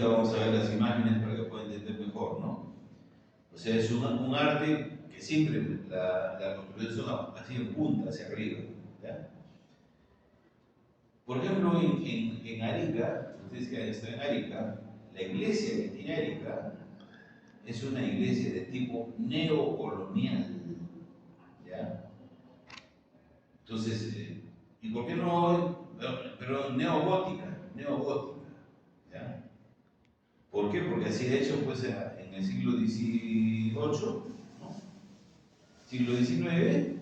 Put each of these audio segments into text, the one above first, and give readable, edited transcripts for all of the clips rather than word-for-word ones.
ahorita vamos a ver las imágenes para que puedan entender mejor, ¿no? O sea, es un arte que siempre la construcción son así en punta, hacia arriba, ¿ya? Por ejemplo, en Arica, ustedes que han estado en Arica, la iglesia que tiene Arica es una iglesia de tipo neocolonial, ¿ya? Entonces, ¿y por qué no? Pero neogótica, ¿ya? ¿Por qué? Porque así de hecho, pues, en el siglo XVIII, ¿no? Siglo XIX,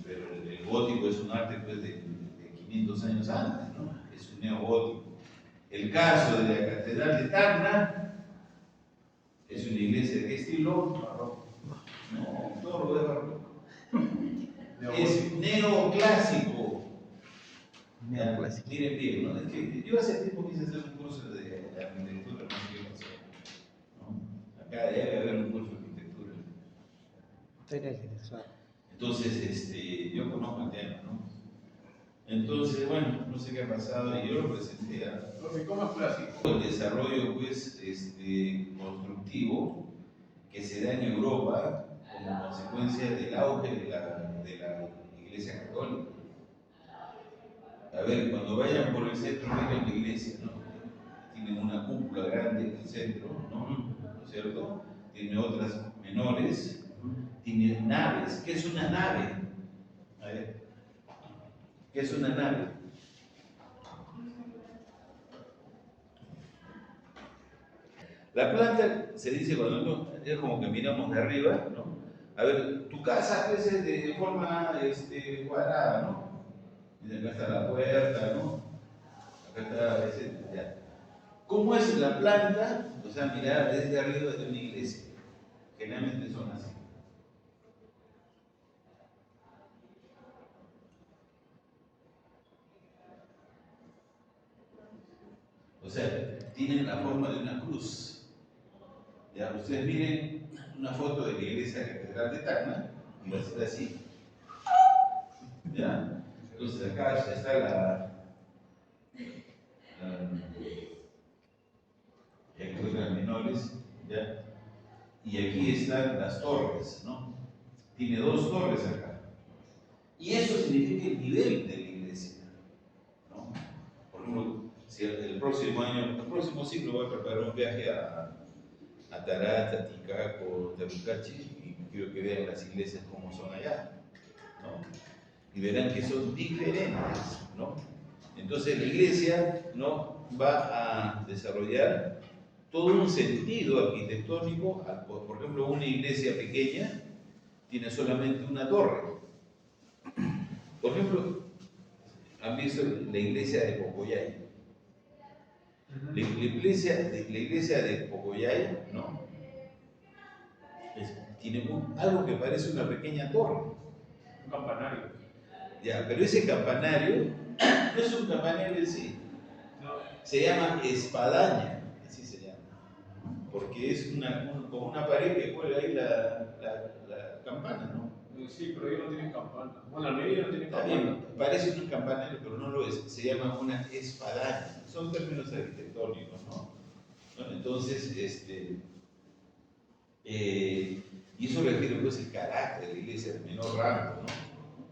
pero el gótico es un arte, pues, de 500 años antes, ¿no? Es un neogótico. El caso de la Catedral de Tacna es una iglesia de qué estilo? Barroco. No, todo lo de barroco. Es neoclásico. Neoclásico. Miren bien, ¿no? Es que yo hace tiempo quise hacer un curso de arquitectura, no sé qué pasó, ¿no? Acá debe haber un curso de arquitectura. Entonces, yo conozco el tema, ¿no? Entonces, bueno, no sé qué ha pasado y yo lo presenté a... ¿Cómo es clásico? El desarrollo, pues, constructivo que se da en Europa como consecuencia del auge de la Iglesia Católica. A ver, cuando vayan por el centro, vean la iglesia, ¿no? Tienen una cúpula grande en el centro, ¿no es cierto? Tiene otras menores, tiene naves. ¿Qué es una nave? A ver, ¿qué es una nave? La planta, se dice cuando es como que miramos de arriba, ¿no? A ver, tu casa pues, es de forma cuadrada, ¿no? Y acá está la puerta, ¿no? Acá está ya. ¿Cómo es la planta? O sea, mirar desde arriba de una iglesia. Generalmente son así. O sea, tienen la forma de una cruz. Ya, ustedes miren una foto de la iglesia Catedral de Tacna y va a ser así. ¿Ya? Entonces acá está las menores, ¿ya? Y aquí están las torres, ¿no? Tiene dos torres acá. Y eso significa el nivel de la iglesia, ¿no? Por ejemplo, si el próximo siglo voy a preparar un viaje a Tarata, Titicaca, Tarucachi, y quiero que vean las iglesias como son allá, ¿no? Y verán que son diferentes, ¿no? Entonces la iglesia, ¿no?, va a desarrollar todo un sentido arquitectónico. Por ejemplo, una iglesia pequeña tiene solamente una torre. Por ejemplo, han visto la iglesia de Pocoyay. La iglesia de Pocoyay, ¿no?, tiene algo que parece una pequeña torre. Un campanario. Ya, pero ese campanario no es un campanario en sí. No. Se llama espadaña, así se llama. Porque es como una pared que cuelga ahí la campana, ¿no? Sí, pero ellos no tienen campana. Bueno, la media no tiene campana. Parece un campanario, pero no lo es. Se llama una espadaña. Son términos arquitectónicos, ¿no? Entonces, y eso refiere pues el carácter de la iglesia de menor rango, ¿no?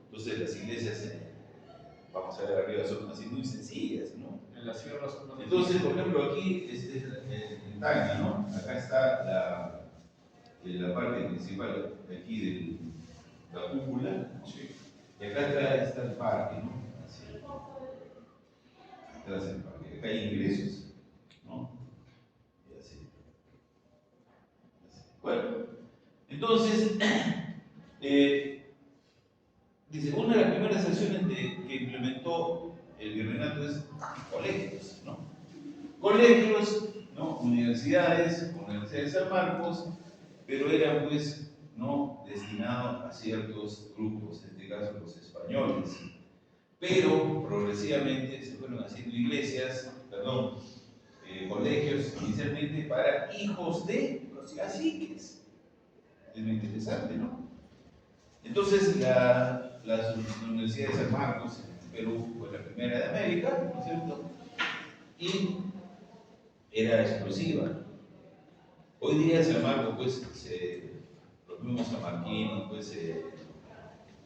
Entonces las iglesias, vamos a ver arriba, son así muy sencillas, ¿no? En la sierra son más. Entonces, por ejemplo, aquí en Tacna, ¿no? Acá está la parte principal de aquí de la cúpula, sí. Y acá está el parque, ¿no? Así. Atrás el parque. Acá hay ingresos, ¿no? Y así. Bueno, entonces, dice, una de las primeras acciones que implementó el virreinato es colegios, ¿no? Colegios, ¿no? Universidades de San Marcos, pero eran pues no destinados a ciertos grupos, en este caso los españoles. Pero progresivamente se fueron haciendo colegios inicialmente para hijos de los caciques. Es muy interesante, ¿no? Entonces la Universidad de San Marcos en Perú fue la primera de América, ¿no es cierto? Y era exclusiva. Hoy día San Marcos, pues, los mismos sanmarquinos, pues,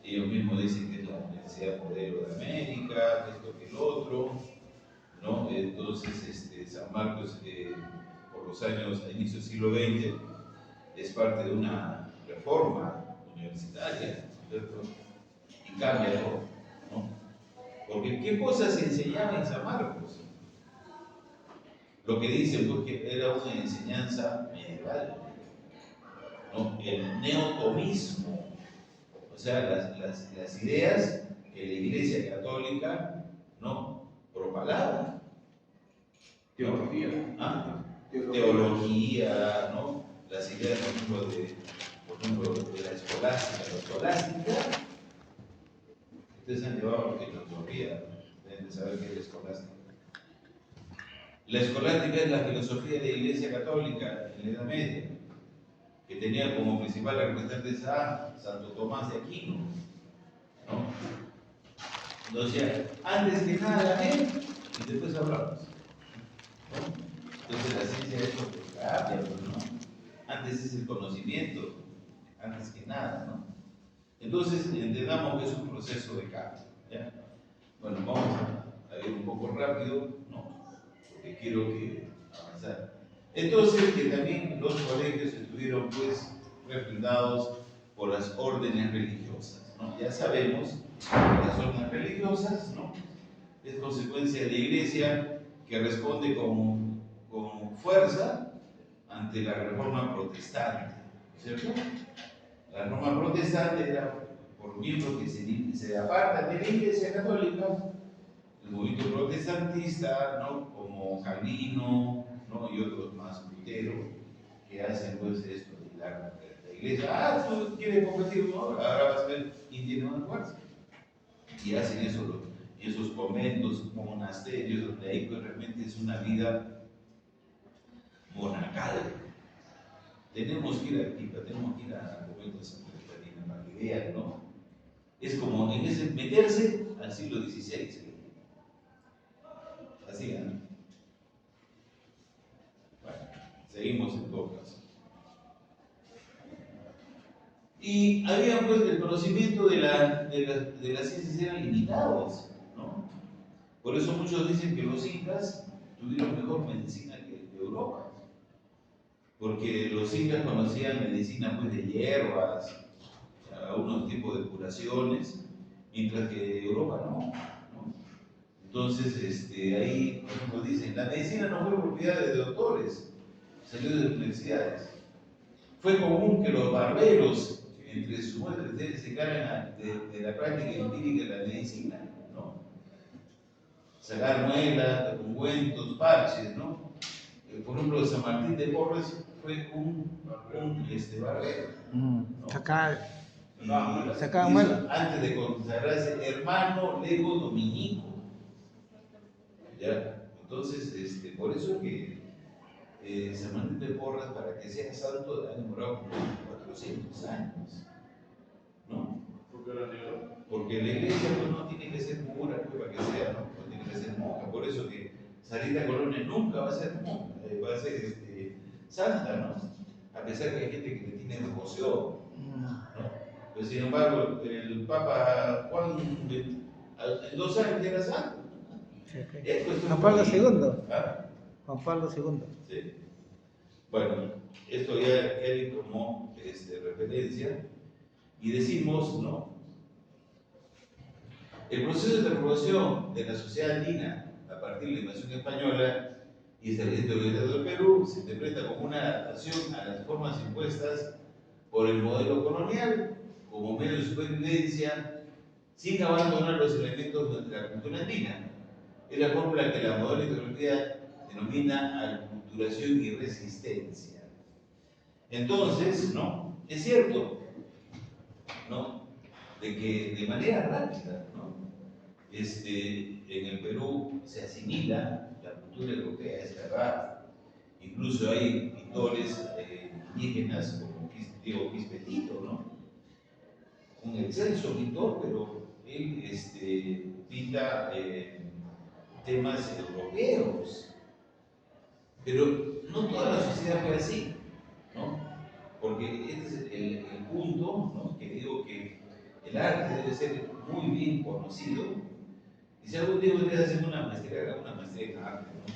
ellos mismos dicen que es la Universidad Modelo de América, que esto que el otro, ¿no? Entonces, San Marcos, por los años, a inicios del siglo XX, es parte de una reforma universitaria, ¿cierto? Y cambia todo, ¿no? Porque ¿qué cosas se enseñaba en San Marcos? Lo que dicen, pues, que era una enseñanza medieval, ¿no? El neotomismo, o sea, las ideas que la Iglesia Católica, ¿no?, propagaba. Teología. ¿Ah? Teología, ¿no? Las ideas, por ejemplo, de la escolástica. La escolástica, ustedes han llevado filosofía, deben de saber qué es la escolástica. La escolástica es la filosofía de la Iglesia Católica en la Edad Media, que tenía como principal representante a Santo Tomás de Aquino, ¿no? Entonces, antes que nada la mente y después hablamos, ¿no? Entonces la ciencia es lo que cambia, pues, ¿no? Antes es el conocimiento, antes que nada, ¿no? Entonces entendamos que es un proceso de cambio, ¿ya? Bueno, vamos a ir un poco rápido, ¿no? Porque quiero que avanzar. Entonces, que también los colegios estuvieron, pues, refrendados por las órdenes religiosas, ¿no? Ya sabemos que las órdenes religiosas, ¿no?, es consecuencia de la Iglesia que responde con fuerza ante la reforma protestante, ¿cierto? La reforma protestante era por miembros que se apartan de la Iglesia Católica, el movimiento protestantista, ¿no?, como Calvino, ¿no?, y otros más, Lutero, que hacen, pues, esto. La Iglesia, tú quieres competir, ¿no?, ahora vas a ver quién tiene más fuerza. Y hacen eso, esos conventos, monasterios, donde ahí, pues, realmente es una vida monacal. Tenemos que ir aquí, tenemos que ir a convento de Santa Catarina para que vean, ¿no? Es como en ese meterse al siglo XVI. Así, ¿no? Bueno, seguimos en todo caso. Y había, pues, el conocimiento de las ciencias eran limitados, ¿no? Por eso muchos dicen que los incas tuvieron mejor medicina que Europa, porque los incas conocían medicina, pues, de hierbas, algunos tipos de curaciones, mientras que Europa no, ¿no? Entonces, ahí, por ejemplo, dicen, la medicina no fue propiedad de doctores, salió de las universidades. Fue común que los barberos, entre sus muestras, se encargan de la práctica empírica de la medicina, ¿no? Sacar muelas, ungüentos, parches, ¿no? Por ejemplo, San Martín de Porres fue un barbero, ¿no? Sacaba muelas antes de consagrarse hermano lego dominico, ¿ya? Entonces, por eso que San Martín de Porres, para que sea santo, ha demorado como 400 años, ¿no? Porque la iglesia, pues, no tiene que ser pura, pues, para que sea, ¿no? No tiene que ser monja. Por eso que Sarita Colonia nunca va a ser monja, va a ser santa, ¿no? A pesar que hay gente que le tiene devoción, ¿no? Pero sin embargo, el Papa Juan, en 2 años era santo. Juan Pablo II. ¿Ah? Juan Pablo II. Sí. Bueno, esto ya queda como referencia. Y decimos, ¿no? El proceso de transformación de la sociedad andina a partir de la invasión española y establecimiento del Perú se interpreta como una adaptación a las formas impuestas por el modelo colonial como medio de supervivencia, sin abandonar los elementos de la cultura andina. Es la fórmula que la moderna ideología denomina aculturación y resistencia. Entonces, ¿no?, es cierto, ¿no?, de que de manera rápida, ¿no?, en el Perú se asimila la cultura europea, es verdad. Incluso hay pintores indígenas, como Diego Quispetito, ¿no?, un excelso pintor, pero él pinta temas europeos, Pero no toda la sociedad fue así, ¿no? Porque este es el punto, ¿no? Que digo que el arte debe ser muy bien conocido. Y si algún día ustedes hacen una maestría, hagan una maestría en arte, ¿no?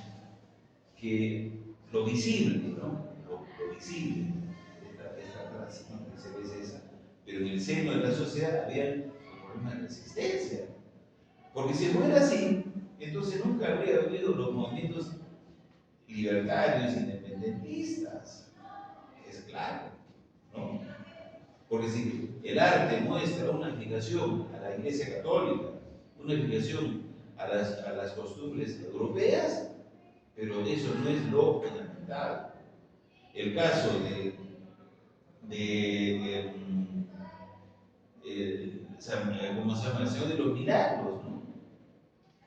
Que lo visible, ¿no? Lo visible de esta clase, ¿no? Que se ve es esa. Pero en el seno de la sociedad había un problema de resistencia. Porque si no era así, entonces nunca habría habido los movimientos libertarios, independentistas. Es claro, ¿no? Porque si el arte muestra una fijación a la Iglesia Católica, una fijación a las costumbres europeas, pero eso no es lo fundamental. El caso de ¿cómo se llama? El Señor de los Milagros, ¿no?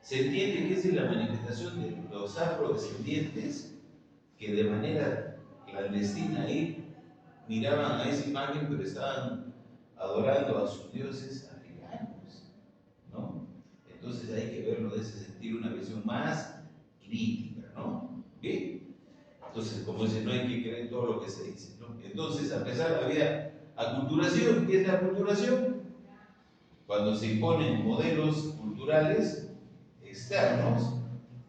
Se entiende que es la manifestación de los afrodescendientes que de manera clandestina ahí miraban a esa imagen, pero estaban adorando a sus dioses africanos, ¿no? Entonces hay que verlo de ese sentido, una visión más crítica, ¿no? ¿Bien? Entonces, como dice, no hay que creer todo lo que se dice, ¿no? Entonces, a pesar había aculturación. ¿Qué es la aculturación? Cuando se imponen modelos culturales externos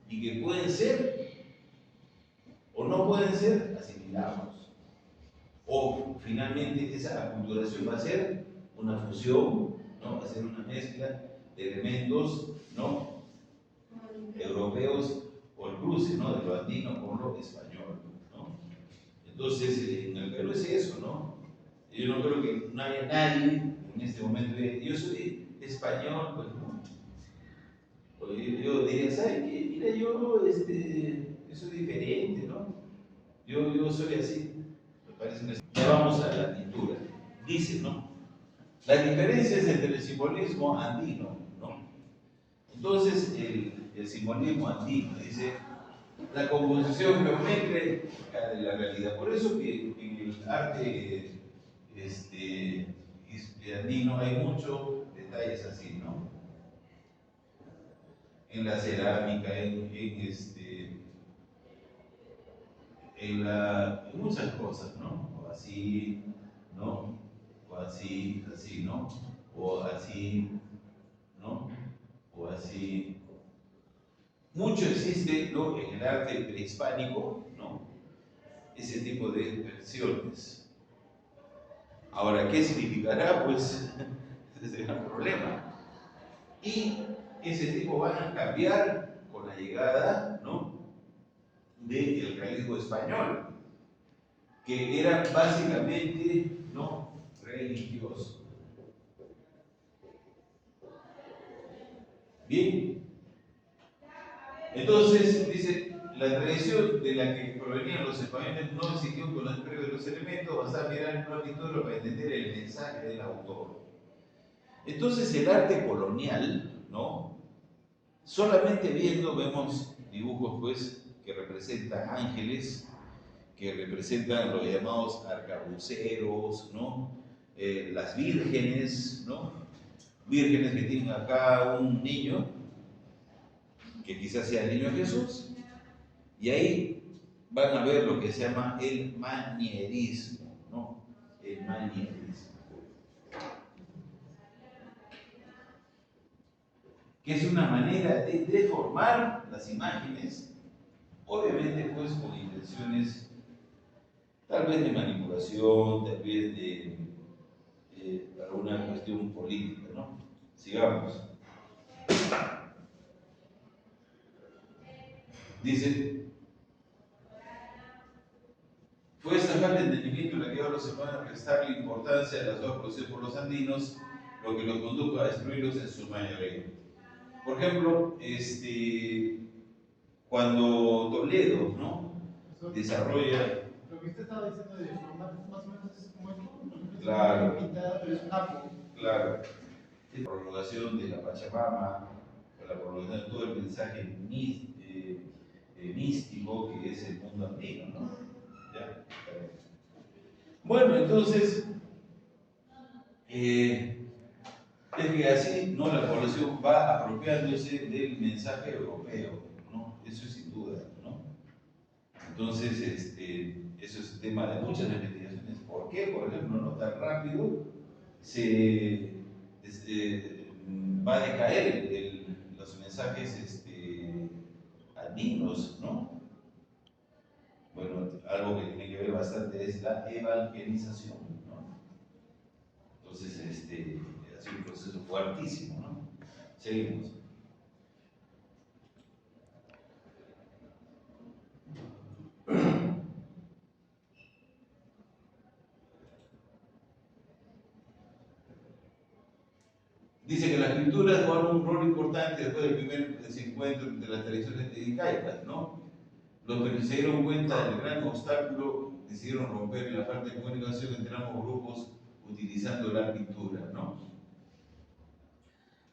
y que pueden ser o no pueden ser asimilados. O finalmente esa aculturación va a ser una fusión, ¿no? Va a ser una mezcla de elementos, ¿no? Europeos o el cruce, ¿no? De lo andino con lo español, ¿no? Entonces, en el Perú es eso, ¿no? Yo no creo que no haya nadie en este momento de, yo soy español, pues no. Yo diría, ¿sabe qué? Mira, yo soy diferente, ¿no? Yo soy así. Me parece una... Ya vamos a la pintura. Dice, ¿no? Las diferencias entre el simbolismo andino, ¿no? Entonces, el simbolismo andino dice la composición geométrica de la realidad. Por eso que en el arte andino hay muchos detalles así, ¿no? En la cerámica, en muchas cosas, ¿no? O así, ¿no? O así, así, ¿no? O así, ¿no? O así. Mucho existe, ¿no? En el arte prehispánico, ¿no? Ese tipo de versiones. Ahora, ¿qué significará? Pues ese es el problema. Y ese tipo van a cambiar con la llegada, ¿no? Del realismo español, que era básicamente, ¿no? Religioso. Bien, entonces dice, la tradición de la que provenían los españoles no existió con los empleos de los elementos, basta mirar el partitura para entender el mensaje del autor. Entonces el arte colonial, ¿no? Solamente viendo vemos dibujos, pues, que representan ángeles, que representan los llamados arcabuceros, ¿no? Las vírgenes, ¿no? Vírgenes que tienen acá un niño, que quizás sea el niño Jesús, y ahí van a ver lo que se llama el manierismo, ¿no? El manierismo. Que es una manera de deformar las imágenes, obviamente pues con intenciones tal vez de manipulación, tal vez de alguna cuestión política, ¿no? Sigamos. Dice, fue esta falta de entendimiento la que llevó a los hermanos a restarle importancia a las dos producidas por los andinos, lo que los condujo a destruirlos en su mayoría. Por ejemplo, cuando Toledo, ¿no? Desarrolla... Lo que usted estaba diciendo de formatos más o menos es como esto. Claro. Pintada, pero es un arco. Claro. La prolongación de la Pachamama, la prolongación de todo el mensaje místico que es el mundo andino, ¿no? ¿Ya? Bueno, entonces, es que así, ¿no? La población va apropiándose del mensaje europeo, ¿no? Eso es sin duda, ¿no? Entonces, eso es tema de muchas investigaciones. ¿Por qué, por ejemplo, no tan rápido va a decaer los mensajes andinos, ¿no? Bueno, algo que tiene que ver bastante es la evangelización, ¿no? Entonces, ha sido un proceso fuertísimo, ¿no? Seguimos. Dice que las escrituras jugaron un rol importante después del primer desencuentro entre las tradiciones edicaicas, ¿no? Los que se dieron cuenta del gran obstáculo decidieron romper la falta de comunicación entre ambos grupos utilizando la pintura, ¿no?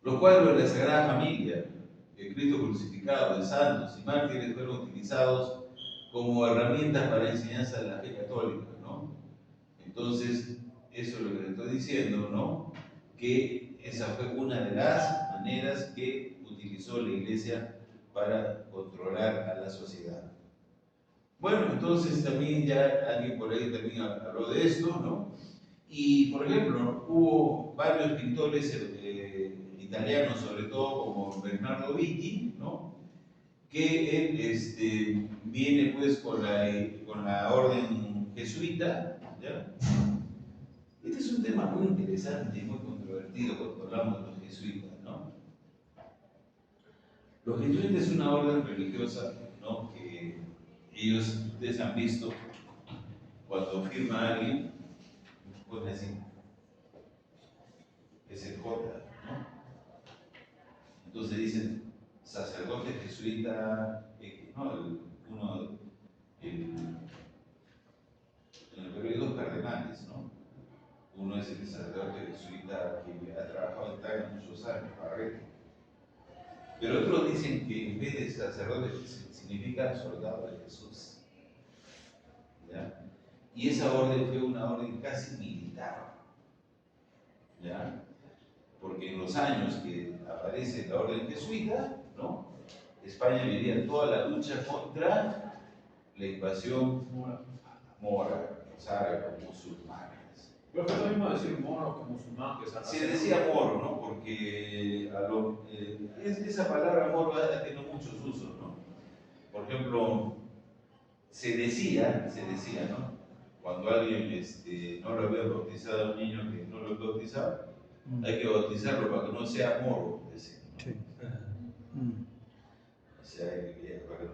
Los cuadros de la Sagrada Familia, de Cristo crucificado, de santos y mártires fueron utilizados como herramientas para la enseñanza de la fe católica, ¿no? Entonces, eso es lo que le estoy diciendo, ¿no? Que esa fue una de las maneras que utilizó la Iglesia para controlar a la sociedad. Bueno, entonces también ya alguien por ahí también habló de esto, ¿no? Y, por ejemplo, hubo varios pintores italianos, sobre todo como Bernardo Vitti, ¿no? Que él viene pues con la orden jesuita, ¿ya? Este es un tema muy interesante y muy controvertido cuando hablamos de los jesuitas, ¿no? Los jesuitas es una orden religiosa, ¿no? Que ellos, ustedes han visto, cuando firma alguien, pone así, es el J, ¿no? Entonces dicen, sacerdote jesuita, ¿no? En el Perú hay dos cardenales, ¿no? Uno es el sacerdote jesuita que ha trabajado en Italia muchos años, Barreto. Pero otros dicen que en vez de sacerdote significa soldado de Jesús. ¿Ya? Y esa orden fue una orden casi militar. ¿Ya? Porque en los años que aparece la orden jesuita, ¿no? España vivía toda la lucha contra la invasión mora, los árabes, los musulmanes. Pero es lo mismo decir moro que musulmán que Se decía moro, ¿no? Porque esa palabra moro ha tenido muchos usos, ¿no? Por ejemplo, se decía, ¿no? Cuando alguien no lo había bautizado a un niño que no lo había bautizado, hay que bautizarlo para que no sea moro, decía, ¿no? Sí. O sea,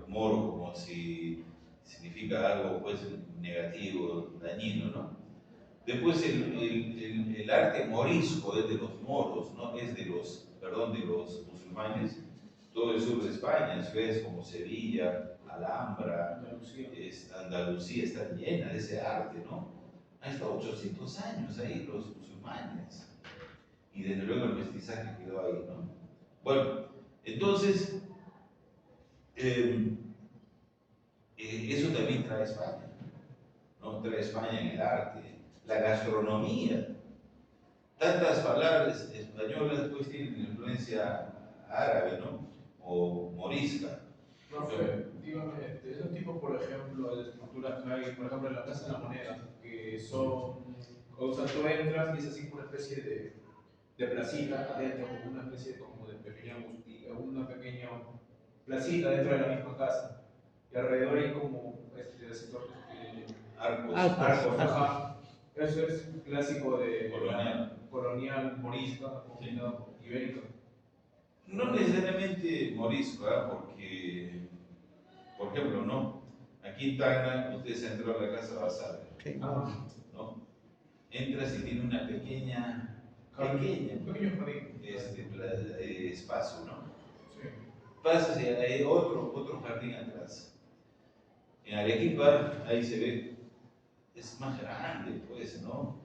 moro como si significa algo pues negativo, dañino, ¿no? Después el arte morisco es de los moros, ¿no? Es de los musulmanes, todo el sur de España, ciudades como Sevilla, Alhambra, Andalucía está llena de ese arte, ¿no? Han estado 800 años ahí los musulmanes. Y desde luego el mestizaje quedó ahí, ¿no? Bueno, entonces, eso también trae España, ¿no? Trae España en el arte, la gastronomía. Tantas palabras españolas pues tienen influencia árabe, ¿no? O morisca. Profe, dígame, esos tipos, por ejemplo, de estructuras que hay, por ejemplo, en la Casa de la Moneda, que son, o sea, tú entras y es así como una especie de placita adentro, como una especie como de pequeña una pequeña placita dentro de la misma casa. Y alrededor hay como arcos, ajá. Eso es clásico de colonial morisca, combinado con ibérica. No necesariamente morisco, ¿eh? Porque, por ejemplo, ¿no? Aquí en Tacna, ustedes han entrado a la casa Basal, Sí. ¿no? Entras y tiene una pequeño jardín. Espacio, ¿no? Sí. Pasas y hay otro jardín atrás. En Arequipa, ahí se ve, es más grande, pues, ¿no?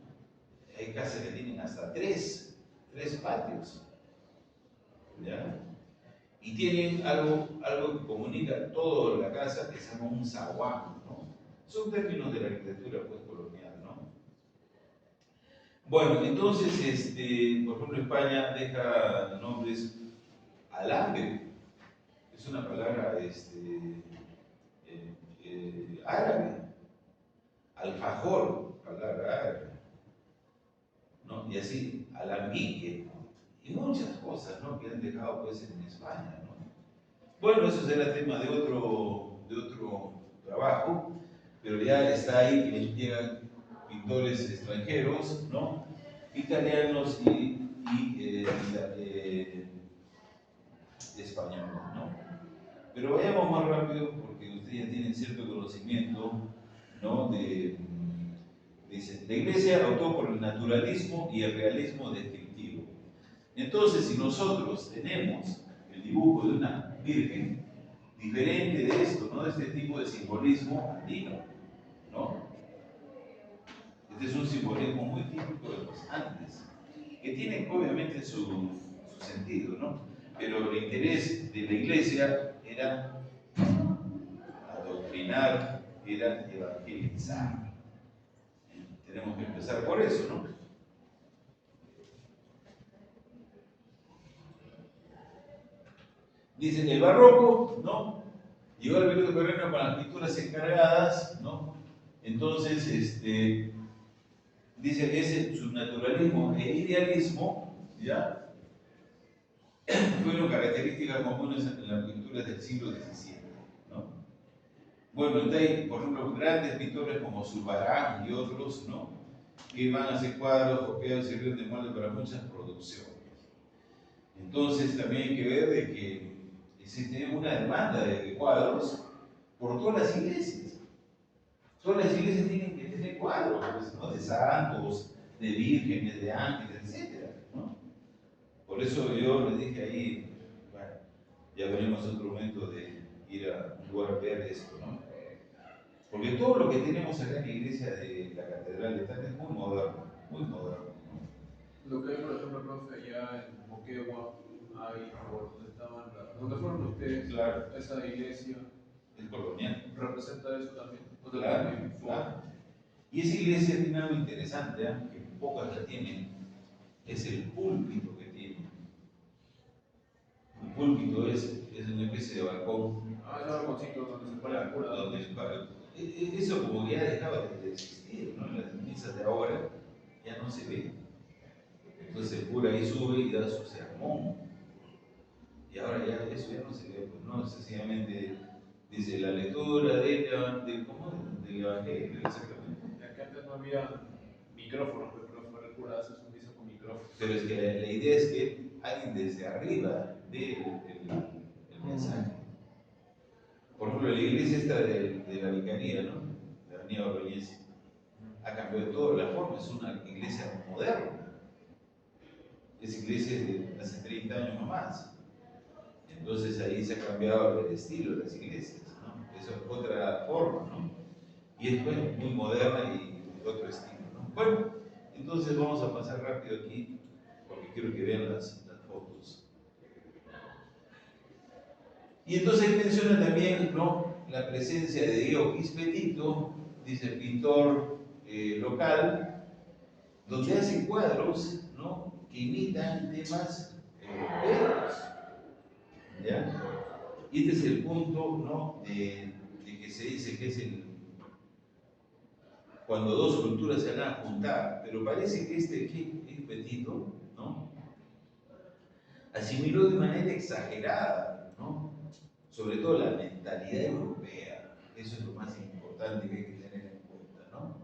Hay casas que tienen hasta tres patios, ¿ya? Y tienen algo que comunica toda la casa que se llama un zaguán, ¿no? Son términos de la arquitectura pues, colonial, ¿no? Bueno, entonces, por ejemplo, España deja nombres alambre, es una palabra alfajor, palabra árabe, ¿no? Y así, alambique, y muchas cosas, ¿no? Que han dejado pues en España, ¿no? Bueno, eso será tema de otro trabajo, pero ya está ahí que llegan pintores extranjeros, ¿no? Italianos y españoles, ¿no? Pero vayamos más rápido porque ustedes ya tienen cierto conocimiento, ¿no? Dice, la Iglesia optó por el naturalismo y el realismo descriptivo. Entonces, si nosotros tenemos el dibujo de una virgen, diferente de esto, ¿no? De este tipo de simbolismo andino, ¿no? Este es un simbolismo muy típico de los Andes, que tiene obviamente su sentido, ¿no? Pero el interés de la Iglesia era adoctrinar, era evangelizar. Tenemos que empezar por eso, ¿no? Dice, el barroco, ¿no? Llegó al periodo peruano con las pinturas encargadas, ¿no? Entonces, dice que ese subnaturalismo e idealismo, ¿ya? Fueron características comunes en las pinturas del siglo XVII, ¿no? Bueno, entonces hay, por ejemplo, grandes pintores como Zurbarán y otros, ¿no? Que van a hacer cuadros, copiados y sirven de molde para muchas producciones. Entonces, también hay que ver de que existe una demanda de cuadros por todas las iglesias. Todas las iglesias tienen que tener cuadros, pues, ¿no? De santos, de vírgenes, de ángeles, etc., ¿no? Por eso yo les dije ahí, bueno, ya veremos otro momento de ir a un lugar a ver esto, ¿no? Porque todo lo que tenemos acá en la iglesia de la Catedral de Tal es muy moderno, muy moderno, ¿no? Lo que hay, por ejemplo, profe, allá en Moquegua, hay por donde estaban, donde fueron ustedes, Claro. esa iglesia, El colonial. representa eso también. O sea, Claro, también, claro. Y esa iglesia tiene algo interesante, ¿eh? Que pocas la tienen, es el púlpito que tiene. El púlpito es una especie de balcón. Ah, es balconcito donde se pone la cura. Eso como que ya dejaba de existir, ¿no? En las misas de ahora ya no se ve. Entonces el cura ahí sube y da su sermón. Y ahora ya eso ya no se ve, pues no, sencillamente dice la lectura del Evangelio, exactamente. Ya que antes no había micrófonos, pero fuera el cura hace su misa con micrófono. Pero es que la idea es que alguien desde arriba dé el mensaje. Por ejemplo, la iglesia esta de la Vicaría, ¿no? De Avenida Ordóñez, ha cambiado toda la forma, es una iglesia moderna. Es iglesia de hace 30 años o más. Entonces ahí se ha cambiado el estilo de las iglesias, ¿no? Eso es otra forma, ¿no? Y es pues, muy moderna y otro estilo, ¿no? Bueno, entonces vamos a pasar rápido aquí, porque quiero que vean las fotos. Y entonces menciona también, ¿no? La presencia de Diego Quispetito, dice el pintor local, donde hace cuadros, ¿no? Que imitan temas hebreos. ¿Ya? Y este es el punto, ¿no? de que se dice que es cuando dos culturas se van a juntar, pero parece que este Quispetito, ¿no? Asimiló de manera exagerada, ¿no? Sobre todo la mentalidad europea. Eso es lo más importante que hay que tener en cuenta, ¿no?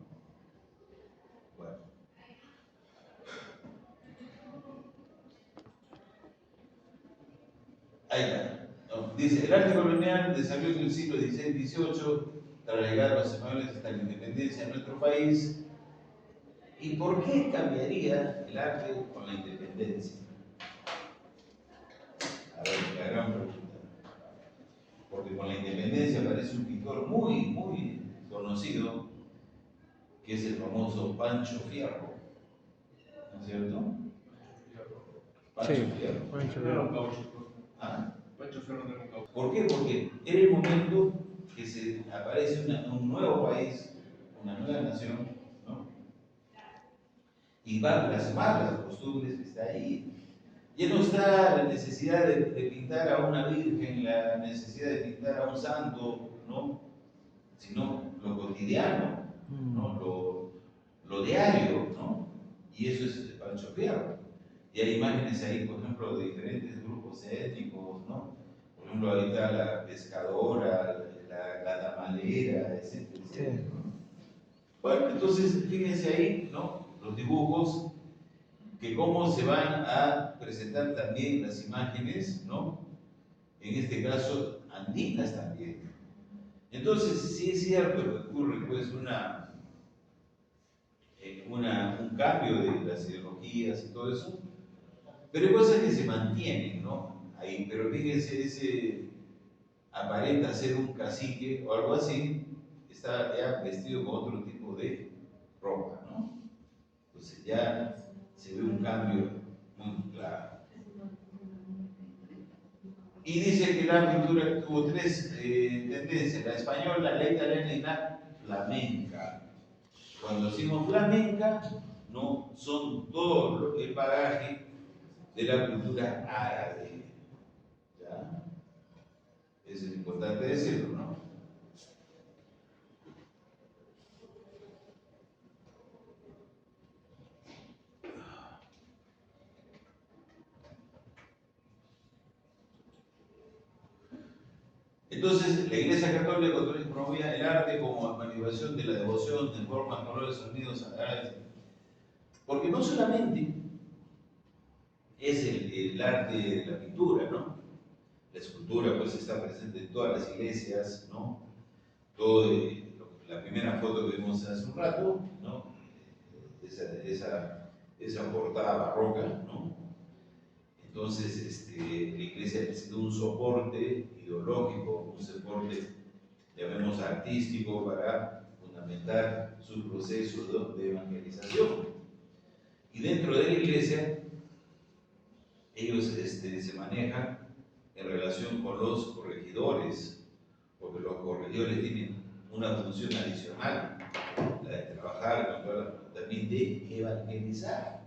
Bueno. Ahí está. ¿No? Dice, el arte colonial desarrolló en el siglo XVI-XVIII tras la llegada de los españoles hasta la independencia de nuestro país. ¿Y por qué cambiaría el arte con la independencia? A ver, la gran pregunta. Porque con la independencia aparece un pintor muy, muy conocido, que es el famoso Pancho Fierro, ¿no es cierto? Pancho Sí, Fierro. Pancho No era un Fierro. caucho. ¿Ah? Pancho Fierro no era un caucho. ¿Por qué? Porque era el momento que se aparece un nuevo país, una nueva nación, ¿no? Y va a plasmar las costumbres que está ahí. Ya no está la necesidad de pintar a una virgen, la necesidad de pintar a un santo, ¿no? Sino lo cotidiano. ¿no? Lo diario, ¿no? Y eso es para choquear. Y hay imágenes ahí, por ejemplo, de diferentes grupos étnicos, ¿no? Por ejemplo, ahí está la pescadora, la tamalera, etcétera, etcétera, Sí. ¿no? Bueno, entonces, fíjense ahí, ¿no? Los dibujos, que cómo se van a presentar también las imágenes, ¿no? En este caso, andinas también. Entonces, sí es cierto que ocurre pues un cambio de las ideologías y todo eso, pero hay cosas que se mantienen, ¿no? Ahí, pero fíjense, ese aparenta ser un cacique o algo así, está ya vestido con otro tipo de ropa, ¿no? Entonces ya se ve un cambio muy claro. Y dice que la pintura tuvo tres tendencias: la española, la italiana y la flamenca. Cuando decimos flamenca, no son todo el bagaje de la cultura árabe. ¿Ya? Eso es importante decirlo, ¿no? Entonces, la Iglesia Católica promovía el arte como manifestación de la devoción, de formas, colores, sonidos, sagrados. Porque no solamente es el arte de la pintura, ¿no? La escultura pues está presente en todas las iglesias, ¿no? Todo, la primera foto que vimos hace un rato, ¿no? Esa portada barroca, ¿no? Entonces, la iglesia necesita un soporte ideológico, un soporte, llamemos artístico, para fundamentar su proceso de evangelización. Y dentro de la iglesia, ellos se manejan en relación con los corregidores, porque los corregidores tienen una función adicional, la de trabajar, también de evangelizar.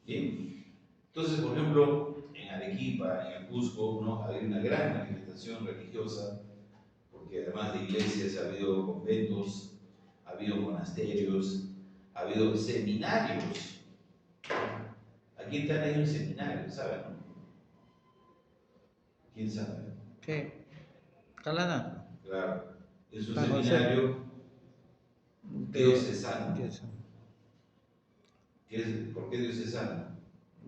¿Bien? Entonces, por ejemplo, en Arequipa, en el Cusco, ¿no? Hay una gran manifestación religiosa, porque además de iglesias ha habido conventos, ha habido monasterios, ha habido seminarios. Aquí en Tana hay un seminario, ¿saben? ¿Quién sabe? ¿Qué? Calana. Claro, es un San José. seminario De diocesano. diócesis. ¿Por qué diocesano?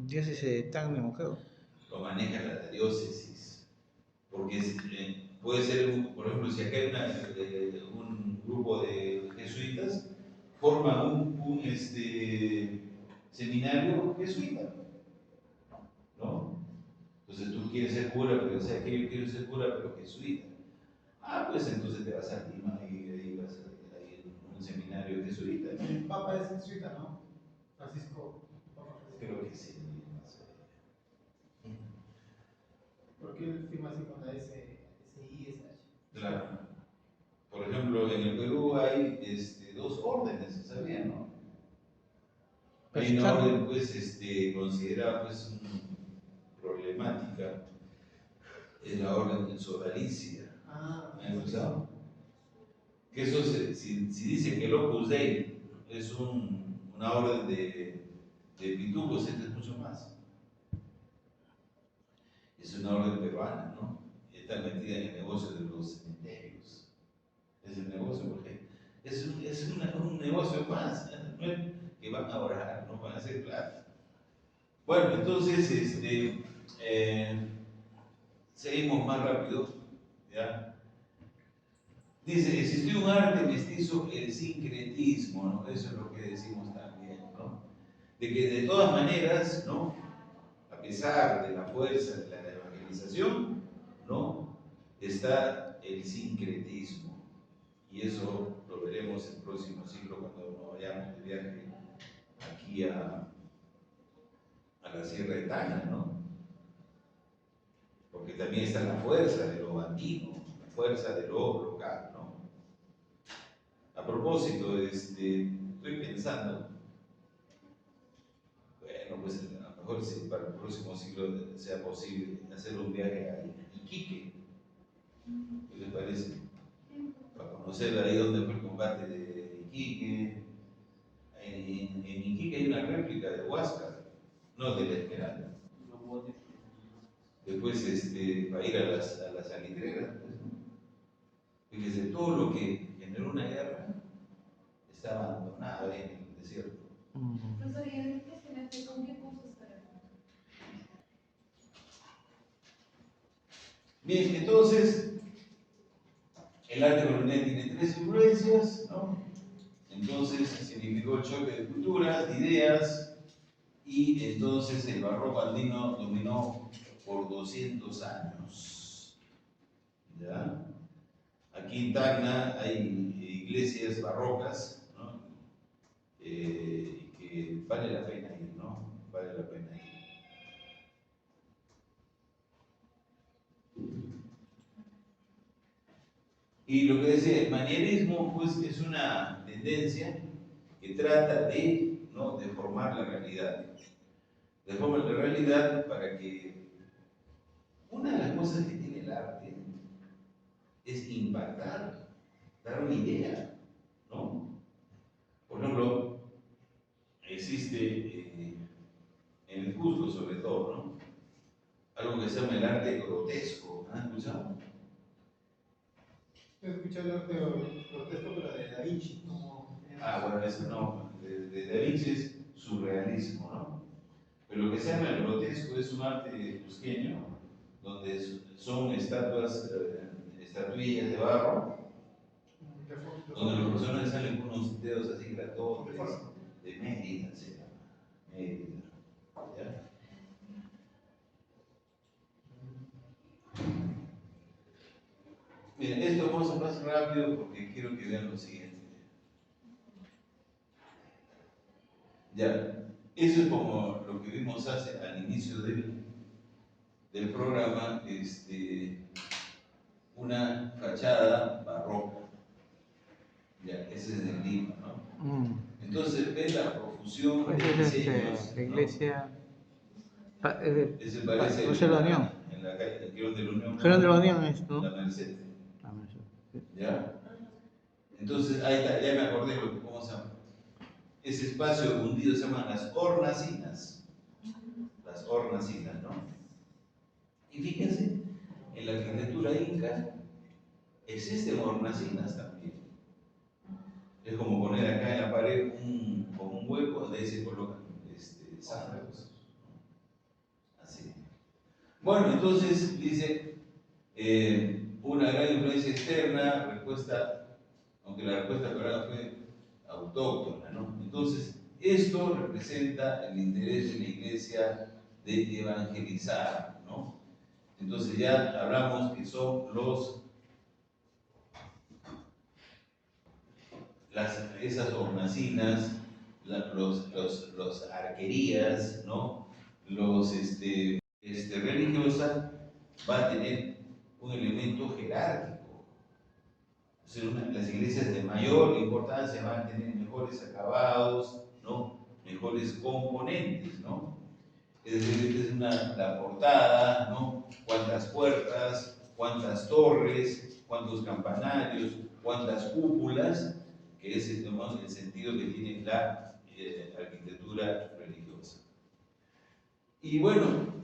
Diócesis Tacna, creo. Lo maneja la diócesis. Porque puede ser, por ejemplo, si acá hay un grupo de jesuitas, forma un seminario jesuita, ¿no? Entonces tú quieres ser cura, pero o sea, que yo quiero ser cura, pero jesuita. Ah, pues entonces te vas a Lima y ahí vas a un seminario jesuita. El Papa es jesuita, ¿no? Francisco. Papa Francisco. Creo que sí, no sé. Porque él firma así con la SI, Claro. Por ejemplo, en el Perú hay dos órdenes, ¿sabían, no? Hay una orden, pues, considerada pues, problemática, es la orden sodalicia. ¿Me han escuchado? Que eso, si dice que el Opus Dei es una orden de pitujos, esto es mucho más. Es una orden peruana, ¿no? Y está metida en el negocio de los cementerios. Es el negocio, porque es un negocio más, no es que van a orar, no van a hacer plata. Bueno, entonces, seguimos más rápido, ¿ya? Dice, existió un arte mestizo, el sincretismo, ¿no? Eso es lo que decimos también, ¿no? De que de todas maneras, ¿no? A pesar de la fuerza de la evangelización, ¿no? Está el sincretismo. Y eso lo veremos el próximo siglo cuando nos vayamos de viaje aquí a la Sierra de Tana, ¿no? Porque también está la fuerza de lo andino, la fuerza de lo local, ¿no? A propósito, estoy pensando, bueno, pues a lo mejor si para el próximo siglo sea posible hacer un viaje a Iquique. ¿Qué les parece? Para conocer ahí dónde fue el combate de Iquique. En Iquique hay una réplica de Huáscar, no de la Esmeralda. Después, para ir a las salitreras, pues, fíjese, todo lo que generó una guerra está abandonado ahí en el desierto. Profesor, ¿y en este semestre con qué curso estará? Bien, entonces, el arte colonial tiene tres influencias, ¿no? Entonces, significó el choque de culturas, de ideas, y entonces el barroco andino dominó por 200 años. ¿Ya? Aquí en Tacna hay iglesias barrocas, ¿no? Que vale la pena ir, ¿no? Vale la pena ir. Y lo que decía, el manierismo, pues, es una tendencia que trata de, ¿no?, deformar la realidad. Deformar la realidad para que una de las cosas que tiene el arte es impactar, dar una idea, ¿no? Por ejemplo, existe en el Cusco, sobre todo, ¿no?, algo que se llama el arte grotesco. ¿Han escuchado? He escuchado el arte grotesco, pero de Da Vinci, como... Bueno, eso no, de Da Vinci es surrealismo, ¿no? Pero lo que se llama el grotesco es un arte cusqueño, donde son estatuillas de barro, donde los personajes salen con unos dedos así grandotes, de Mérida se llama, Mérida, ¿ya? Miren, esto vamos a pasar rápido porque quiero que vean lo siguiente. Ya, eso es como lo que vimos al inicio del programa, una fachada barroca. Ya, ese es de Lima, ¿no? Entonces, ves la profusión Pues de es diseños, la ¿no? iglesia. Ese parece José de la Unión. en la calle, el Girón de la Unión. Girón de la Unión es, ¿no? La Merced. La Merced, sí. ¿Ya? Entonces, ahí está, ya me acordé cómo se llama. Ese espacio hundido se llama las hornacinas. Las hornacinas, ¿no? Y fíjense, en la arquitectura inca existen hornacinas también. Es como poner acá en la pared como un hueco donde ahí se colocan santos. Así. Bueno, entonces dice, una gran influencia externa, respuesta, aunque la respuesta peruana fue autóctona, ¿no? Entonces, esto representa el interés de la iglesia de evangelizar, ¿no? Entonces ya hablamos que son esas hornacinas, los arquerías, ¿no? Religiosa va a tener un elemento jerárquico. Entonces, las iglesias de mayor importancia van a tener mejores acabados, ¿no?, mejores componentes, ¿no? Es decir, esta es la portada, ¿no? Cuántas puertas, cuántas torres, cuántos campanarios, cuántas cúpulas, que es el sentido que tiene la arquitectura religiosa. Y bueno,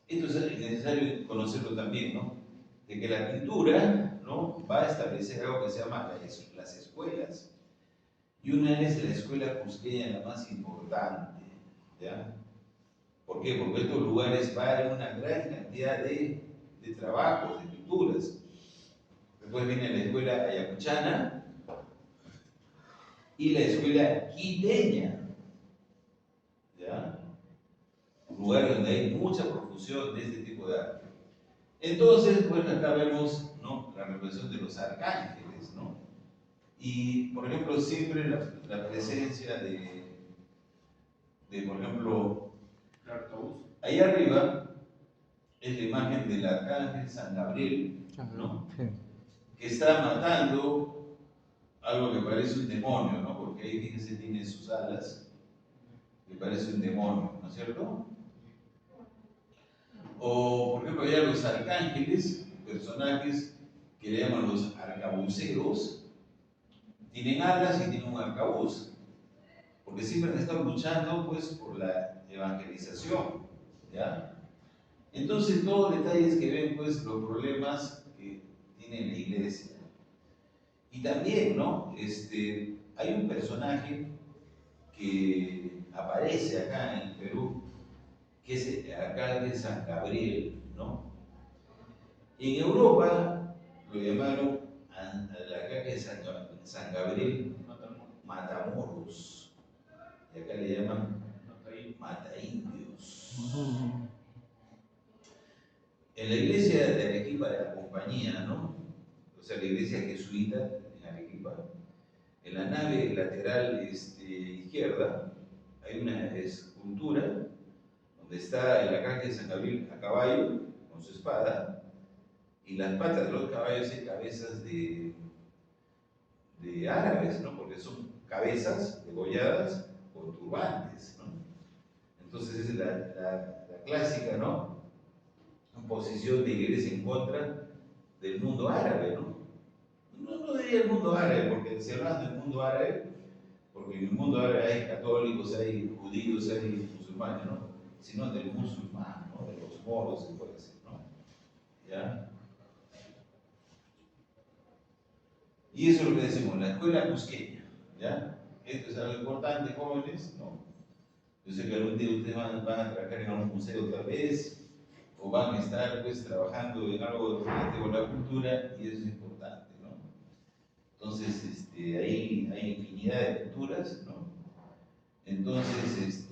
esto es necesario conocerlo también, ¿no? De que la pintura, ¿no?, va a establecer algo que se llama las escuelas. Y una es la escuela cusqueña, la más importante, ¿ya? ¿Por qué? Porque estos lugares va a haber una gran cantidad de trabajos, de pinturas. Después viene la escuela ayacuchana y la escuela quiteña, ¿ya? Lugares donde hay mucha profusión de este tipo de arte. Entonces, pues acá vemos, ¿no?, la representación de los arcángeles, ¿no? Y, por ejemplo, siempre la presencia por ejemplo, ahí arriba es la imagen del arcángel San Gabriel, ¿no?, Sí. que está matando algo que parece un demonio, ¿no? Porque ahí, fíjense, tiene sus alas, que parece un demonio, ¿no es cierto? O, por ejemplo, hay los arcángeles, personajes que le llaman los arcabuceros, tienen alas y tienen un arcabuz, porque siempre han estado luchando pues por la evangelización, ¿ya? Entonces todos detalles que ven pues los problemas que tiene la iglesia. Y también, ¿no? Hay un personaje que aparece acá en el Perú, que es el alcalde de San Gabriel, ¿no? En Europa lo llamaron al alcalde de San Gabriel Matamoros, y acá le llaman Mataindios. En la iglesia de Arequipa de la Compañía, ¿no? O sea, la iglesia jesuita en Arequipa, en la nave lateral izquierda hay una escultura donde está el arcángel de San Gabriel a caballo con su espada, y las patas de los caballos y cabezas de árabes, ¿no? Porque son cabezas degolladas con turbantes, ¿no? Entonces es la clásica, ¿no? Posición de iglesia en contra del mundo árabe, ¿no? No diría el mundo árabe, porque se habla del mundo árabe, porque en el mundo árabe hay católicos, hay judíos, hay musulmanes, ¿no? Sino del musulmán, ¿no? De los moros, se puede decir, ¿no? ¿Ya? Y eso es lo que decimos, la escuela cusqueña, ¿ya? Esto es algo importante, jóvenes, ¿no? Yo sé que algún día ustedes van a trabajar en algún museo tal vez, o van a estar pues trabajando en algo referente con la cultura, y eso es importante, ¿no? Entonces, ahí hay infinidad de culturas, ¿no? Entonces,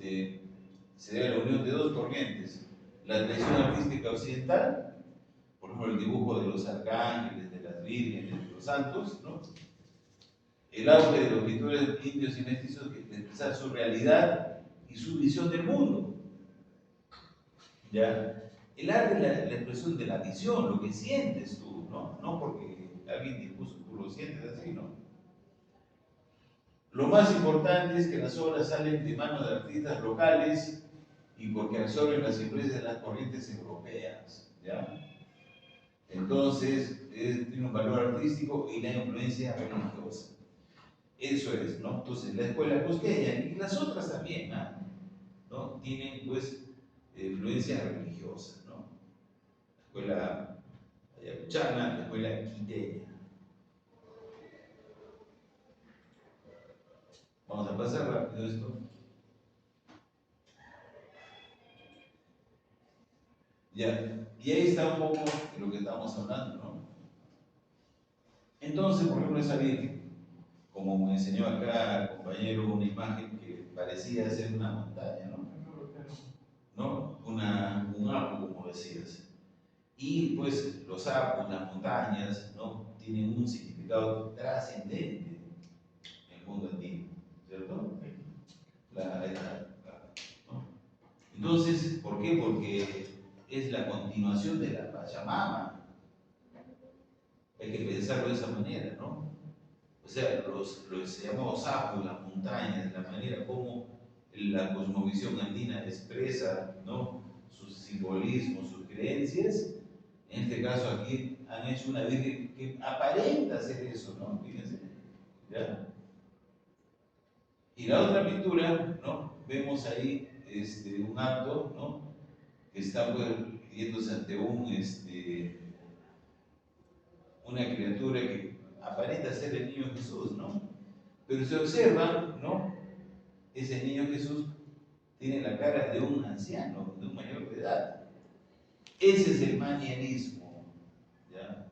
se da la unión de dos corrientes, la tradición artística occidental, por ejemplo, el dibujo de los arcángeles, de las vírgenes, de los santos, ¿no? El auge de los pintores indios y mestizos que expresan su realidad y su visión del mundo, ¿ya? El arte es la expresión de la visión, lo que sientes tú, ¿no? No porque alguien te impuso, tú lo sientes así, ¿no? Lo más importante es que las obras salen de manos de artistas locales y porque absorben las influencias de las corrientes europeas, ¿ya? Entonces, tiene un valor artístico y la influencia religiosa. Eso es, ¿no? Entonces, la escuela cusqueña y las otras también, ¿no? Tienen, pues, influencia religiosa, ¿no? La escuela ayacuchana, la escuela quiteña. Vamos a pasar rápido esto. Ya, y ahí está un poco de lo que estamos hablando, ¿no? Entonces, por ejemplo, esa Virgen, como me enseñó acá el compañero, una imagen que parecía ser una montaña, ¿no? ¿No? Un arco, como decías. Y pues los arcos, las montañas, ¿no? Tienen un significado trascendente en el mundo antiguo, ¿cierto? ¿No? Entonces, ¿por qué? Porque es la continuación de la Pachamama. Hay que pensarlo de esa manera, ¿no? O sea, los llamamos sapos, las montañas, la manera como la cosmovisión andina expresa, ¿no? Sus simbolismos, sus creencias. En este caso aquí han hecho una virgen que aparenta ser eso, ¿no? Fíjense, ¿ya? Y la otra pintura, ¿no? Vemos ahí un acto, ¿no? Que está pues yéndose ante una criatura que aparenta ser el niño Jesús, ¿no? Pero se observa, ¿no? Ese niño Jesús tiene la cara de un anciano, de un mayor de edad. Ese es el manierismo, ¿ya?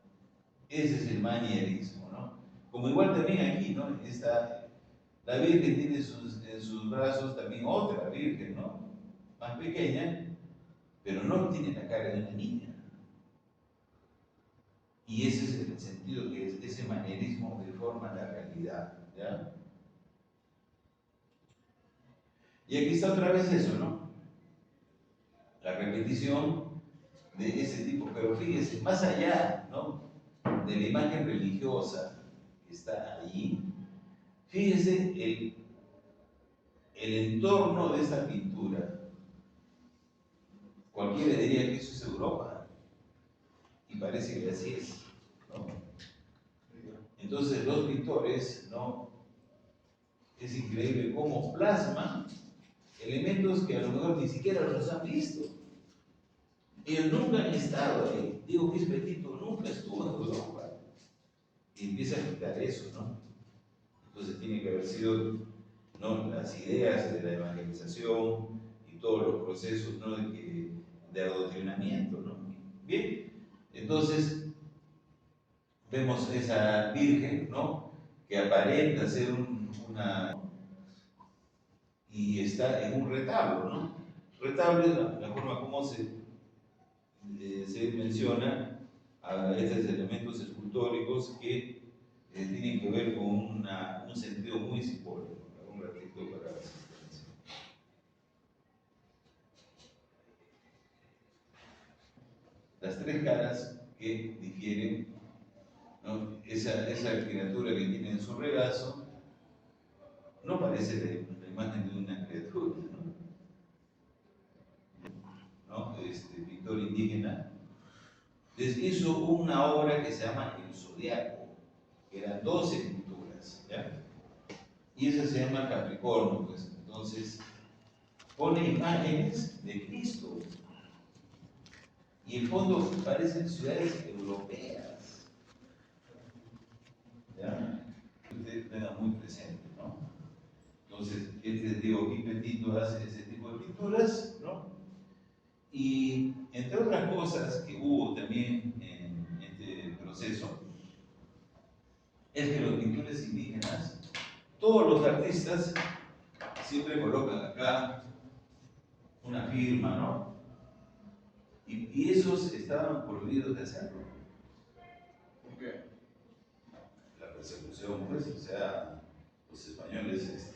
Ese es el manierismo, ¿no? Como igual también aquí, ¿no? La Virgen tiene en sus brazos también otra Virgen, ¿no? Más pequeña, pero no tiene la cara de una niña. Y ese es el sentido que es ese manierismo deforma la realidad, ¿ya? Y aquí está otra vez eso, ¿no? La repetición de ese tipo, pero fíjese, más allá, ¿no? De la imagen religiosa que está allí, fíjese el entorno de esta pintura. Cualquiera diría que eso es Europa, y parece que así es, ¿no? Entonces los pintores, ¿no? Es increíble cómo plasman elementos que a lo mejor ni siquiera los han visto. Ellos nunca han estado ahí. Diego Quispe-Tito nunca estuvo en Europa. Y empieza a quitar eso, ¿no? Entonces tiene que haber sido, ¿no?, las ideas de la evangelización y todos los procesos, ¿no?, de adoctrinamiento, ¿no? Bien, entonces vemos esa virgen, ¿no?, que aparenta ser una... y está en un retablo, ¿no? Retablo es la forma como se menciona a estos elementos escultóricos que tienen que ver con un sentido muy simbólico. Un ratito para la asistencia. Las tres caras que difieren, ¿no? Esa criatura que tiene en su regazo no parece la imagen de una criatura, ¿no? Pintor indígena hizo una obra que se llama El Zodiaco, que eran 12 pinturas, ¿ya? Y esa se llama Capricornio, pues. Entonces pone imágenes de Cristo y en fondo parecen ciudades europeas, ¿ya? Usted tenga muy presente, ¿no? Entonces, Diego Quispe-Tito hace ese tipo de pinturas, ¿no? Y entre otras cosas que hubo también en este proceso, es que los pintores indígenas, todos los artistas siempre colocan acá una firma, ¿no? Y esos estaban prohibidos de hacerlo. ¿Por qué? La persecución, pues, o sea, los españoles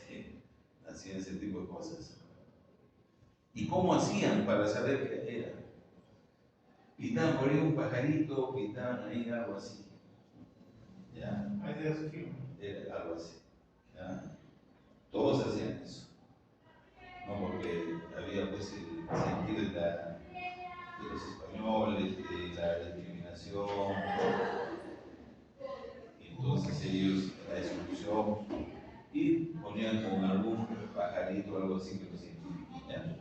hacían ese tipo de cosas. ¿Y cómo hacían para saber qué era? Pintaban por ahí un pajarito, pintaban ahí algo así. ¿Ya? Ahí se hace firme. Era algo así. ¿Ya? Todos hacían eso. ¿No? Porque había pues el sentido de los españoles, de la discriminación. Entonces ellos, la exclusión, y ponían con algún pajarito o algo así que los identifique, ¿ya?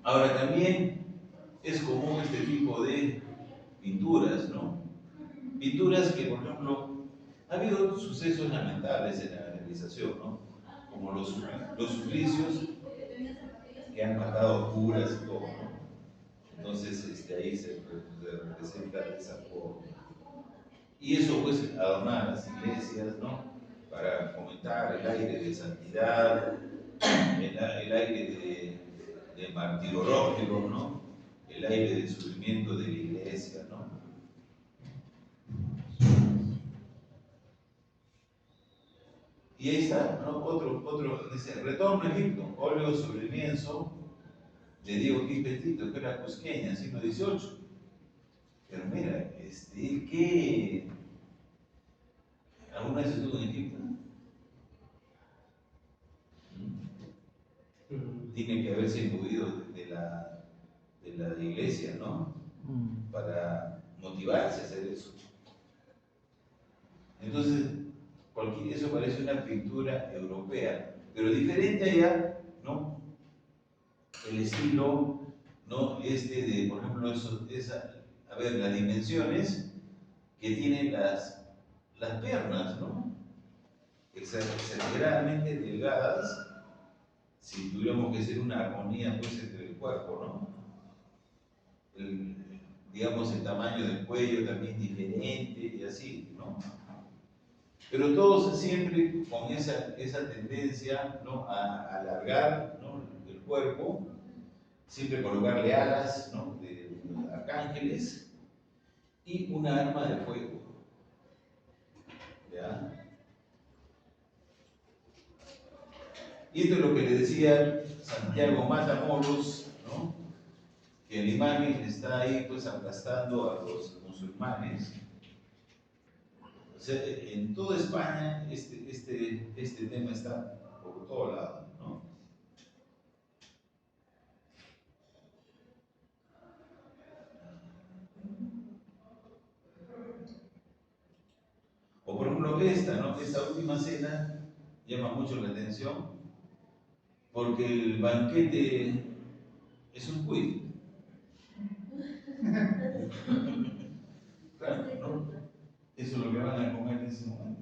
Ahora también es común este tipo de pinturas, ¿no? Pinturas que, por ejemplo, ha habido sucesos lamentables en la realización, ¿no? Como los suplicios que han matado curas y todo, ¿no? Entonces ahí se representa de esa forma. Y eso pues adornar las iglesias, ¿no? Para fomentar el aire de santidad, el aire de martirologio, ¿no? El aire de sufrimiento de la iglesia, ¿no? Y ahí está, ¿no? Otro dice, Retorno a Egipto, óleo sobre lienzo de Diego Quispe-Tito, que era cusqueña, siglo XVIII. Pero mira, ¿qué? ¿Alguna vez estuvo en Egipto? Tiene que haberse imbuido de la iglesia, ¿no? Para motivarse a hacer eso. Entonces, eso parece una pintura europea, pero diferente allá, ¿no? El estilo, ¿no? Por ejemplo, a ver, las dimensiones que tienen las piernas, ¿no? Exageradamente delgadas, si tuviéramos que hacer una armonía pues entre el cuerpo, ¿no? Digamos, el tamaño del cuello también diferente y así, ¿no? Pero todos siempre con esa tendencia, ¿no?, a alargar, ¿no?, el cuerpo, siempre colocarle alas, ¿no?, de arcángeles y una arma de fuego. ¿Ya? Y esto es lo que le decía Santiago Matamoros, ¿no?, que la imagen está ahí pues aplastando a los musulmanes. O sea, en toda España este tema está por todo lado, ¿no? esta, ¿no? Esta última cena llama mucho la atención porque el banquete es un quid. Claro, ¿no? Eso es lo que van a comer en ese momento.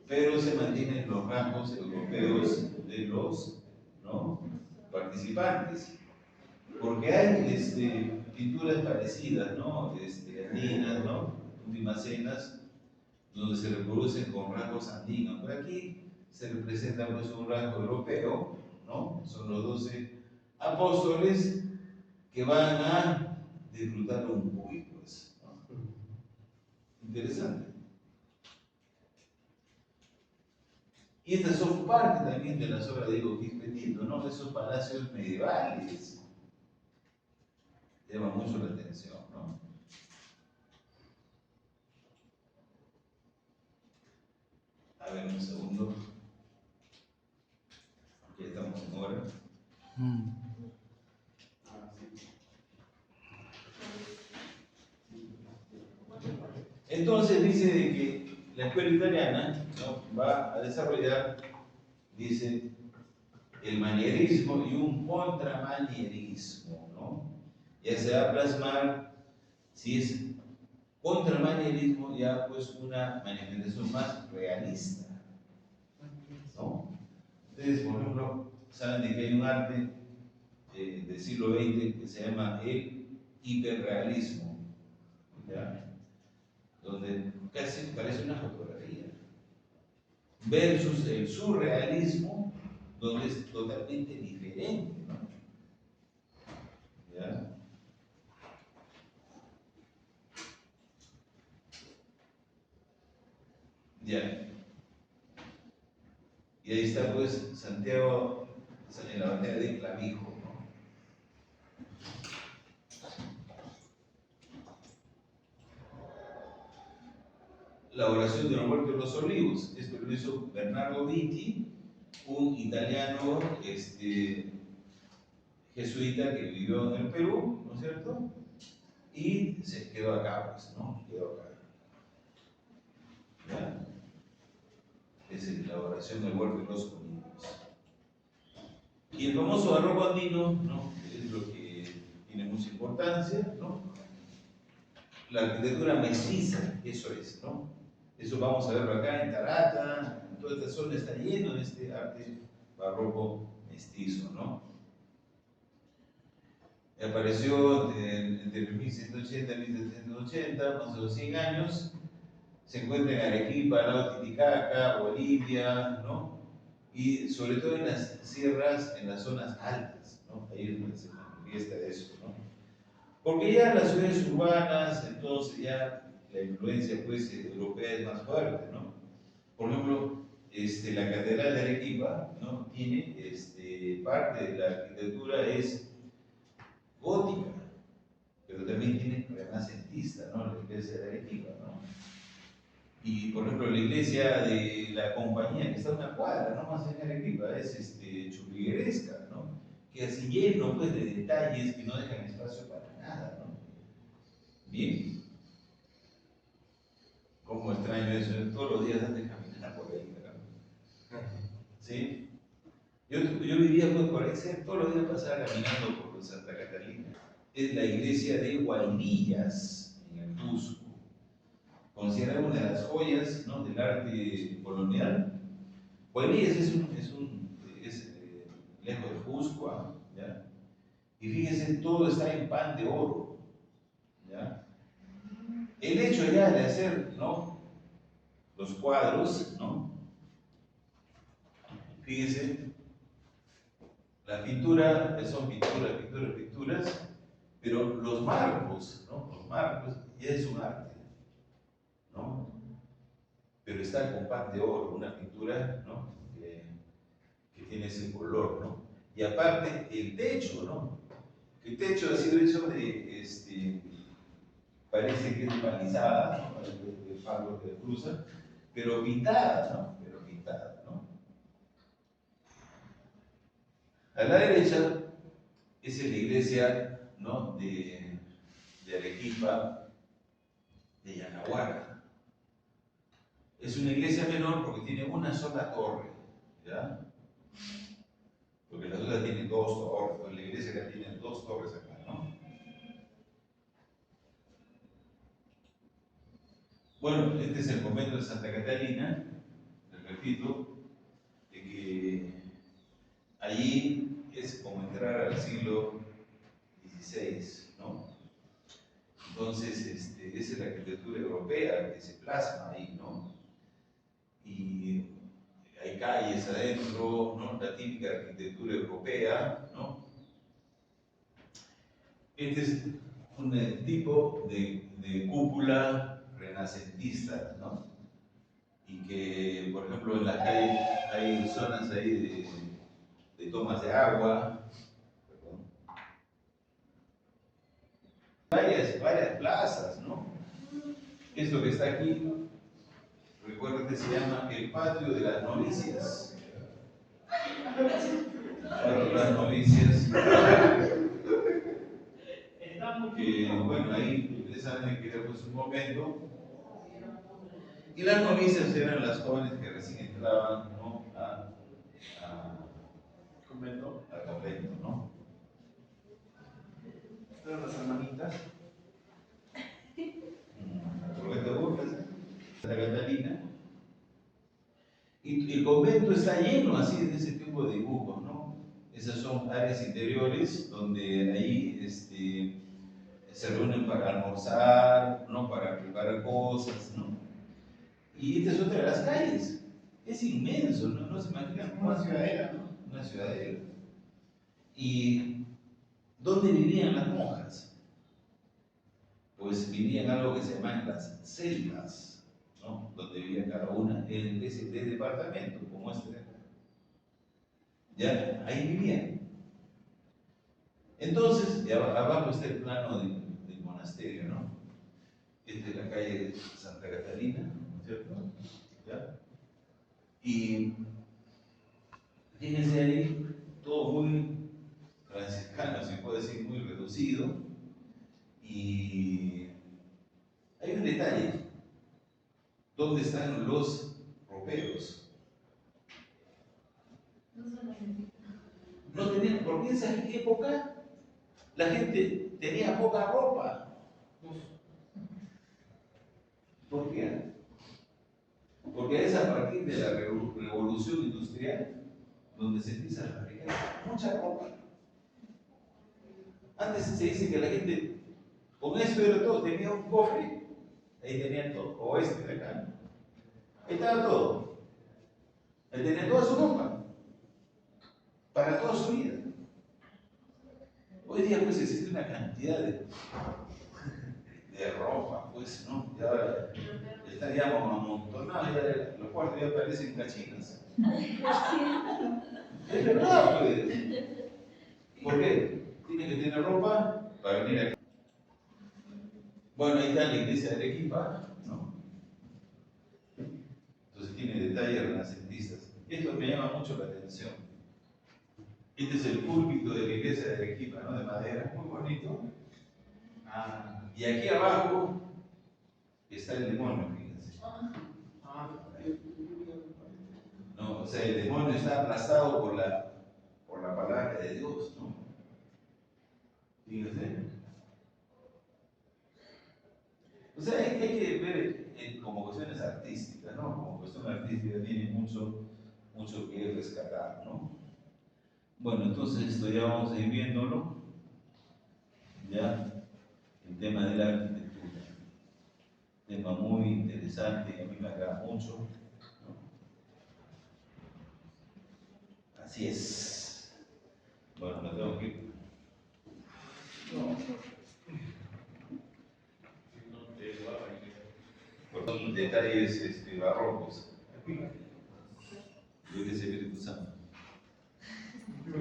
Pero se mantienen los rasgos europeos de los, ¿no?, participantes. Porque hay pinturas parecidas, ¿no? Andinas, ¿no? Últimas cenas, donde se reproducen con rasgos andinos. Pero aquí se representa pues, un rasgo europeo, ¿no? Son los 12 apóstoles que van a disfrutar un cuy, pues, ¿no? Interesante. Y estas son parte también de las obras de Diego Quispe-Tito, ¿no? Esos palacios medievales. Llama mucho la atención, ¿no? A ver, un segundo. Ya estamos en hora. Entonces dice de que la escuela italiana, ¿no?, va a desarrollar, dice, el manierismo y un contramanierismo, ¿no? Ya se va a plasmar, si es contramanierismo, ya pues una manifestación más realista, ¿no? Ustedes, por ejemplo, saben de que hay un arte del siglo XX que se llama el hiperrealismo, ¿ya?, donde casi parece una fotografía, versus el surrealismo, donde es totalmente diferente, ¿no? ¿Ya? Ya. Y ahí está pues Santiago en la batalla de Clavijo, ¿no? La oración de los muertos de los olivos. Esto lo hizo Bernardo Vitti, un italiano jesuita que vivió en el Perú, ¿no es cierto? Y se quedó acá, pues, ¿no? Quedó acá. ¿Ya? Es la oración del huerto de los olivos. Y el famoso barroco andino, ¿no?, es lo que tiene mucha importancia, ¿no? La arquitectura mestiza, eso es, ¿no? Eso vamos a verlo acá en Tarata, en toda esta zona está lleno de este arte barroco mestizo, ¿no? Apareció entre 1180 y 1780, más de 100 años. Se encuentra en Arequipa, Lao Titicaca, Bolivia, ¿no? Y sobre todo en las sierras, en las zonas altas, ¿no? Ahí es donde se manifiesta eso, ¿no? Porque ya en las ciudades urbanas, entonces ya la influencia pues, europea es más fuerte, ¿no? Por ejemplo, la Catedral de Arequipa, ¿no?, tiene parte de la arquitectura es gótica, pero también tiene renacentista, ¿no?, la iglesia de Arequipa, ¿no? Y por ejemplo, la iglesia de la compañía, que está a una cuadra, ¿no?, más en Arequipa, es churrigueresca, ¿no?, que así lleno pues, de detalles que no dejan espacio para nada, ¿no? Bien. ¿Cómo extraño eso? Todos los días antes de caminar por ahí, ¿verdad? ¿Sí? Yo vivía pues, por ahí, todos los días pasaba caminando por Santa Catalina. Es la iglesia de Guainillas, en el Cusco. Considerada una de las joyas, ¿no?, del arte colonial. Guainillas es lejos de Cusco, ¿ya? Y fíjense, todo está en pan de oro, ¿ya? El hecho ya de hacer, ¿no?, los cuadros, ¿no? Fíjense, la pintura son pinturas, pero los marcos, ¿no?, los marcos ya es un arte, ¿no? Pero está con pan de oro, una pintura, ¿no?, que tiene ese color, ¿no? Y aparte, el techo, ¿no? El techo ha sido hecho de, parece que es palizada, ¿no?, de palo que cruza, pero pintada, ¿no? Pero pintada, ¿no? A la derecha es la iglesia, ¿no?, de Arequipa, de Yanahuara. Es una iglesia menor porque tiene una sola torre, ¿ya? Porque las otras tienen dos torres, pues la iglesia ya tiene dos torres acá, ¿no? Bueno, este es el convento de Santa Catalina, les repito, de que allí es como entrar al siglo XVI, ¿no? Entonces, esa es la arquitectura europea que se plasma ahí, ¿no? Y hay calles adentro, ¿no? La típica arquitectura europea, ¿no? Este es un tipo de cúpula renacentista, ¿no? Y que, por ejemplo, en las calles hay zonas ahí de tomas de agua, perdón. Varias plazas, ¿no? Esto que está aquí, recuerda que se llama el patio de las novicias. Patio de las novicias. Que, bueno, ahí ustedes saben que era pues un convento. Y las novicias eran las jóvenes que recién entraban, ¿no? Convento. Al convento, ¿no? Eran las hermanitas. Al convento de Burgas, Santa Catalina. Y el convento está lleno así de ese tipo de dibujos, ¿no? Esas son áreas interiores donde ahí se reúnen para almorzar, ¿no? Para preparar cosas, ¿no? Y esta es otra de las calles. Es inmenso, ¿no? No se imaginan. Una ciudadela, ¿no? Una ciudadela. ¿Y dónde vivían las monjas? Pues vivían en algo que se llaman las celdas, ¿no? Donde vivía cada una en ese departamento, como este de acá. Ya, ahí vivían. Entonces, abajo está el plano del monasterio, ¿no? Esta es la calle Santa Catalina, ¿no es cierto? ¿Ya? Y fíjense ahí, todo muy franciscano, se puede decir, muy reducido. Y hay un detalle: ¿dónde están los roperos? No se necesita. No tenían, porque en esa época la gente tenía poca ropa. ¿Por qué? Porque es a partir de la revolución industrial donde se empieza a fabricar mucha ropa. Antes se dice que la gente con esto era todo, tenía un cofre, ahí tenían todo, o este de acá, ahí estaba todo, ahí tenía toda su ropa, para toda su vida. Hoy día pues existe una cantidad de ropa, pues, ¿no? Ya estaríamos amontonados, ya los cuartos ya parecen cachinas. Es verdad, pues. ¿Por qué? Tiene que tener ropa para venir aquí. Bueno, ahí está la iglesia de Arequipa, ¿no? Entonces tiene detalles renacentistas. Esto me llama mucho la atención. Este es el púlpito de la iglesia de Arequipa, ¿no? De madera, muy bonito. Y aquí abajo está el demonio, fíjense. No, o sea, el demonio está aplastado por la palabra de Dios, ¿no? Fíjense. O sea, hay que ver como cuestiones artísticas, ¿no? Como cuestión artística tiene mucho que rescatar, ¿no? Bueno, entonces esto ya vamos a ir viéndolo, ya, el tema de la arquitectura. Tema muy interesante y a mí me agrada mucho, ¿no? Así es. Bueno, me tengo que ir. Por detalles barrocos. Yo que sé, Espíritu Santo. Yo